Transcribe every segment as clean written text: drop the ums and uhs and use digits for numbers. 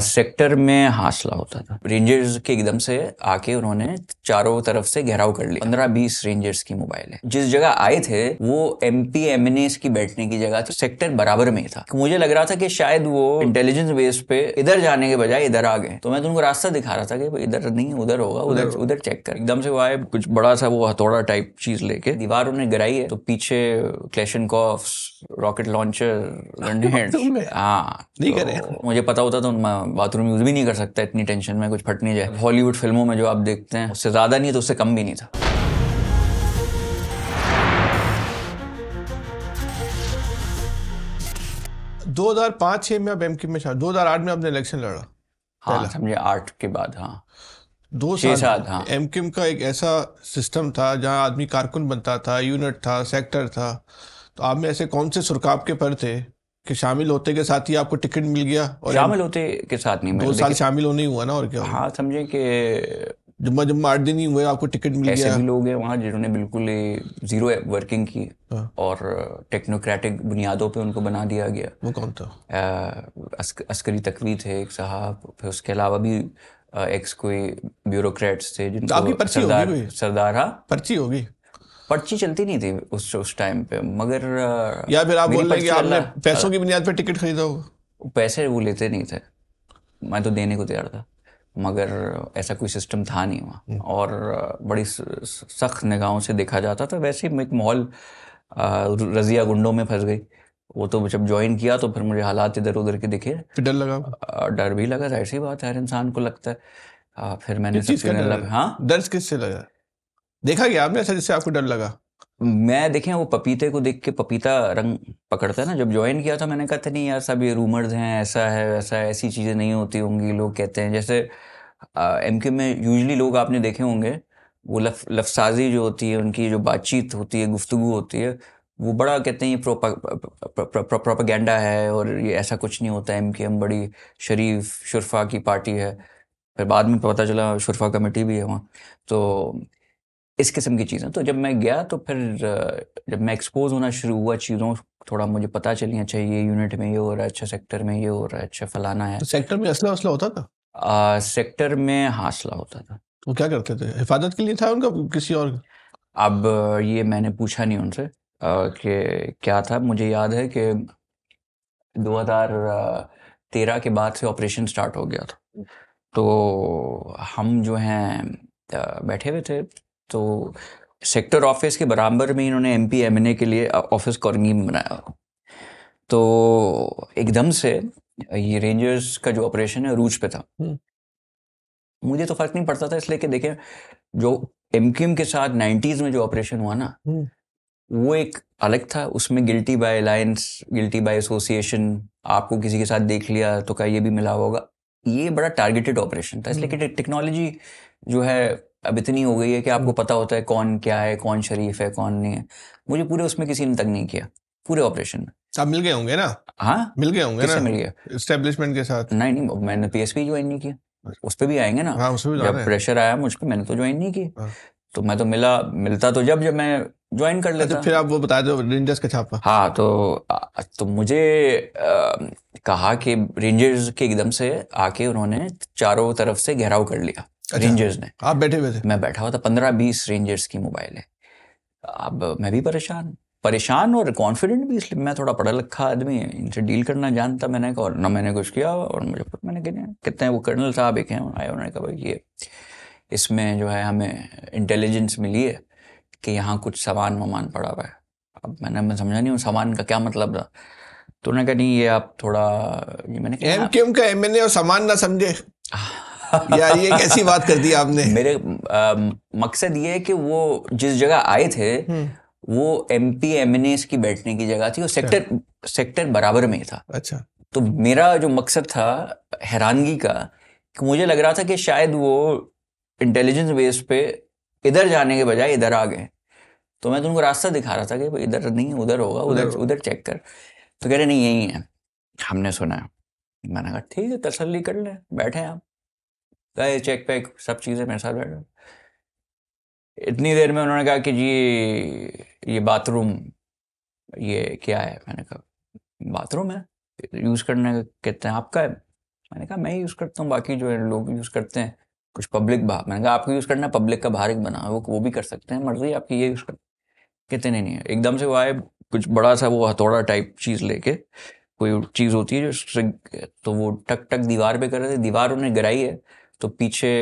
Sector में हासला होता था। रेंजर्स के एकदम से आके उन्होंने चारों तरफ से घेराव कर लिया। 15-20 रेंजर्स की मोबाइल है। जिस जगह आए थे वो MP MNAs की बैठने की जगह थी। सेक्टर बराबर में था। मुझे लग रहा था कि शायद वो इंटेलिजेंस बेस पे इधर जाने के बजाय इधर आ गए, तो मैं तो उनको रास्ता दिखा रहा था कि इधर नहीं उधर होगा, उधर चेक कर। एकदम से वो आए कुछ बड़ा सा वो हथौड़ा टाइप चीज लेके, दीवार उन्हें गिराई है, तो पीछे क्लैशनकॉफ्स, रॉकेट लॉन्चर, ग्रेनेड। हाँ, नहीं तो करे। मुझे पता होता तो मैं बाथरूम यूज भी नहीं कर सकता, इतनी टेंशन में कुछ फट नहीं जाए। हॉलीवुड फिल्मों में जो आप देखते हैं उससे ज्यादा नहीं तो उससे कम भी नहीं था। 2005-6 में आप एमक्यू में 2008 में आपने इलेक्शन लड़ा। हाँ, समझे 8 के बाद। हाँ, 2 6 साल साल। हाँ, एमक्यूम का एक ऐसा सिस्टम था जहां आदमी कारकुन बनता था, यूनिट था, सेक्टर था। तो आप में ऐसे कौन से सुरकाब के पर थे कि शामिल होते के साथ ही आपको टिकट मिल गया? और शामिल होते के साथ नहीं, 2 साल शामिल होने ही हुआ ना, और क्या हुआ? हाँ, समझे कि जुम्मा जुम्मा 8 दिन ही हुए, आपको टिकट मिल ऐसे गया। भी लोग हैं वहाँ जिन्होंने बिल्कुल जीरो वर्किंग की हाँ। और टेक्नोक्रेटिक बुनियादों पे उनको बना दिया गया। वो कौन था? अस्करी तकवी थे एक साहब, फिर उसके अलावा भी एक्स कोई ब्यूरोक्रेट्स थे तो आपकी जिनको पर्ची होगी कोई? सरदार। हाँ, पर्ची होगी? पर्ची चलती नहीं थी उस टाइम पे, मगर या फिर आप मेरी बोल रहे हैं कि पर्ची आपने पैसों की अल्लाह बुनियाद पर टिकट खरीदा होगा? पैसे वो लेते नहीं थे, मैं तो देने को तैयार था, मगर ऐसा कोई सिस्टम था नहीं वहाँ, और बड़ी सख्त निगाहों से देखा जाता था। वैसे ही एक माहौल रजिया गुंडों में फंस गई। वो तो जब ज्वाइन किया तो फिर मुझे हालात इधर उधर के दिखे, फिर डर लगा? डर भी लगा, जाहिर सी बात है, हर इंसान को लगता है। फिर मैंने किस चीज सब का चीज़ें डर? हाँ, डर किससे लगा? देखा गया आपने ऐसा जिससे आपको डर लगा? मैं देखें वो पपीते को देख के पपीता रंग पकड़ता है ना। जब ज्वाइन किया था मैंने कहा था नहीं यार, सब ये रूमर्स हैं, ऐसा है वैसा है, ऐसी चीज़ें नहीं होती होंगी, लोग कहते हैं। जैसे MQ में यूजली लोग आपने देखे होंगे, वो लफ्साजी जो होती है, उनकी जो बातचीत होती है, गुफ्तगू होती है, वो बड़ा कहते हैं ये प्रोपागेंडा है और ये ऐसा कुछ नहीं होता। MQM बड़ी शरीफ शुरफा की पार्टी है। फिर बाद में पता चला शुरफा कमेटी भी है वहाँ। तो इस किस्म की चीज़ें, तो जब मैं गया तो फिर जब मैं एक्सपोज होना शुरू हुआ चीज़ों, थोड़ा मुझे पता चली, अच्छा ये यूनिट में ये हो रहा है, अच्छा सेक्टर में ये हो रहा है, अच्छा फलाना है। तो सेक्टर में असला वसला होता था? सेक्टर में हासला होता था। वो क्या करते थे? हिफाजत के लिए था उनका, किसी और? अब ये मैंने पूछा नहीं उनसे कि क्या था। मुझे याद है कि 2013 के बाद से ऑपरेशन स्टार्ट हो गया था, तो हम जो हैं बैठे हुए थे, तो सेक्टर ऑफिस के बराबर में इन्होंने MP MNA के लिए ऑफिस कॉर्निंग बनाया। तो एकदम से ये रेंजर्स का जो ऑपरेशन है रूज पे था। मुझे तो फर्क नहीं पड़ता था, इसलिए कि देखें जो MQM के साथ 90s में जो ऑपरेशन हुआ ना, वो एक अलग था। उसमें guilty by alliance, guilty by association, आपको किसी के साथ देख लिया तो क्या ये भी मिला होगा। ये बड़ा टारगेटेड ऑपरेशन था, इसलिए कि टेक्नोलॉजी जो है अब इतनी हो गई है कि आपको पता होता है कौन क्या है, कौन शरीफ है, कौन नहीं है। मुझे पूरे उसमें किसी ने तक नहीं किया, पूरे ऑपरेशन में। आप मिल गए होंगे ना? हाँ, मिल गए होंगे ना? किससे मिल गया? एस्टेब्लिशमेंट के साथ? नहीं नहीं, मैंने PSP ज्वाइन नहीं किया। उस पर भी आएंगे ना, हाँ, उसमें भी जाना जब है। प्रेशर आया मुझ पर, मैंने तो ज्वाइन नहीं की। हाँ। तो मैं तो मिलता तो जब मैं ज्वाइन कर अच्छा, लेता। फिर आप वो बता दो रेंजर्स का छापा। हाँ, तो मुझे कहा कि रेंजर्स के एकदम से आके उन्होंने चारों तरफ से घेराव कर लिया। अच्छा, रेंजर्स ने। आप बैठे हुए थे? मैं बैठा हुआ था, 15-20 रेंजर्स की मोबाइल है। अब मैं भी परेशान और कॉन्फिडेंट भी, इसलिए मैं थोड़ा पढ़ा लिखा आदमी, इनसे डील करना जानता। मैंने कहा, और ना मैंने कुछ किया, और मुझे मैंने कितने वो कर्नल साहब एक हैं आए, उन्होंने कहा भाई ये इसमें जो है हमें इंटेलिजेंस मिली है कि यहाँ कुछ सामान वामान पड़ा हुआ है। अब मैं समझा नहीं हूँ सामान का क्या मतलब था। तो उन्होंने कहा नहीं ये आप थोड़ा, ये मैंने कहा MQM का MNA और सामान ना समझे यार, ये कैसी बात कर दी आपने? मेरे मकसद ये है कि वो जिस जगह आए थे वो MP MNAs की बैठने की जगह थी, और सेक्टर बराबर में ही था। अच्छा। तो मेरा जो मकसद था हैरानगी का, कि मुझे लग रहा था कि शायद वो इंटेलिजेंस बेस पे इधर जाने के बजाय इधर आ गए, तो मैं तो उनको रास्ता दिखा रहा था कि भाई इधर नहीं उधर होगा, उधर चेक कर। तो कह रहे नहीं यही है, हमने सुना है। मैंने कहा ठीक है, तसल्ली कर ले, बैठे हैं आप। गए चेक पैक सब चीज़ें मेरे साथ बैठे। इतनी देर में उन्होंने कहा कि जी ये बाथरूम ये क्या है? मैंने कहा बाथरूम है, यूज़ करने का कहते हैं आपका है। मैंने कहा मैं यूज़ करता हूँ, बाकी जो है लोग यूज़ करते हैं, कुछ पब्लिक बाहर, मैंने कहा आपको यूज़ करना है, पब्लिक का बाहर एक बना है, वो भी कर सकते हैं, मर्जी आपकी, ये यूज़ कर। कहते नहीं है। एकदम से वो आए कुछ बड़ा सा वो हथौड़ा टाइप चीज़ लेके, कोई चीज़ होती है जो, तो वो टक टक दीवार पे कर रहे थे, दीवार उन्हें गिराई है, तो पीछे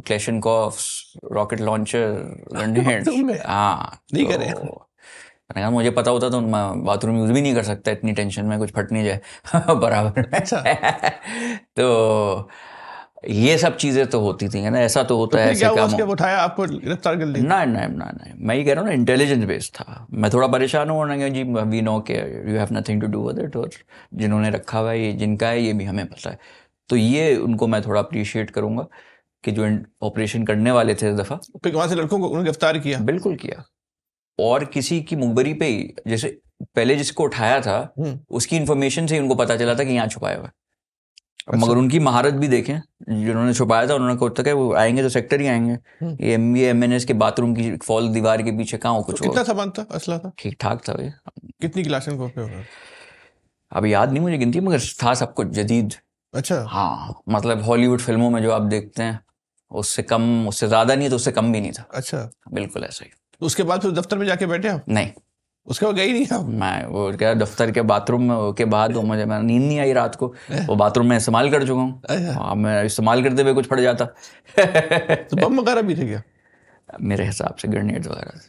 क्लैशनकॉफ्स, रॉकेट लॉन्चर, ग्रेनेड्स। बाथरूम में हाँ नहीं तो करे। मैंने कहा मुझे पता होता तो मैं बाथरूम यूज़ भी नहीं कर सकता, इतनी टेंशन में कुछ फट नहीं जाए बराबर में। अच्छा, तो ये सब चीज़ें तो होती थी, है ना, ऐसा तो तो होता है, फिर ऐसे क्या हुआ? काम उसके उठाया, आपको गिरफ्तार कर लिया? ना ना ना ना, मैं ये कह रहा हूँ ना, इंटेलिजेंस बेस्ड था। मैं थोड़ा परेशान हूँ ना जी, वी नो के you have nothing to do with it, और जिन्होंने रखा हुआ है ये जिनका है ये भी हमें पता है, तो ये उनको मैं थोड़ा अप्रिशिएट करूँगा कि जो ऑपरेशन करने वाले थे इस दफ़ा, फिर वहां से लड़कों को उन्होंने गिरफ्तार किया? बिल्कुल किया। और किसी की मुखबरी पे ही, जैसे पहले जिसको उठाया था उसकी इन्फॉर्मेशन से ही उनको पता चला था कि यहाँ छुपाया हुआ है। अच्छा। मगर उनकी महारत भी देखें, जिन्होंने छुपाया था उन्होंने कहा था वो आएंगे तो सेक्टर ही आएंगे, ये MNS के बाथरूम की फॉल दीवार के पीछे कहाँ हो कुछ तो कितना सामान था, असला था? ठीक ठाक था भाई। कितनी क्लाशनकोव पे होगा? अब याद नहीं मुझे गिनती, मगर था सब कुछ जदीद। अच्छा। हाँ, मतलब हॉलीवुड फिल्मों में जो आप देखते हैं उससे कम, उससे ज़्यादा नहीं तो उससे कम भी नहीं था। अच्छा, बिल्कुल ऐसा ही। तो उसके बाद फिर दफ्तर में जाके बैठे आप? नहीं, उसके बाद गए ही नहीं आप? मैं वो क्या दफ्तर के बाथरूम में के बाद वो मुझे मैं नींद नहीं आई रात को, वो बाथरूम में इस्तेमाल कर चुका हूँ। अच्छा। हाँ, मैं इस्तेमाल करते हुए कुछ पड़ जाता। तो बम वगैरह भी थे क्या? मेरे हिसाब से ग्रेनेड्स वगैरह।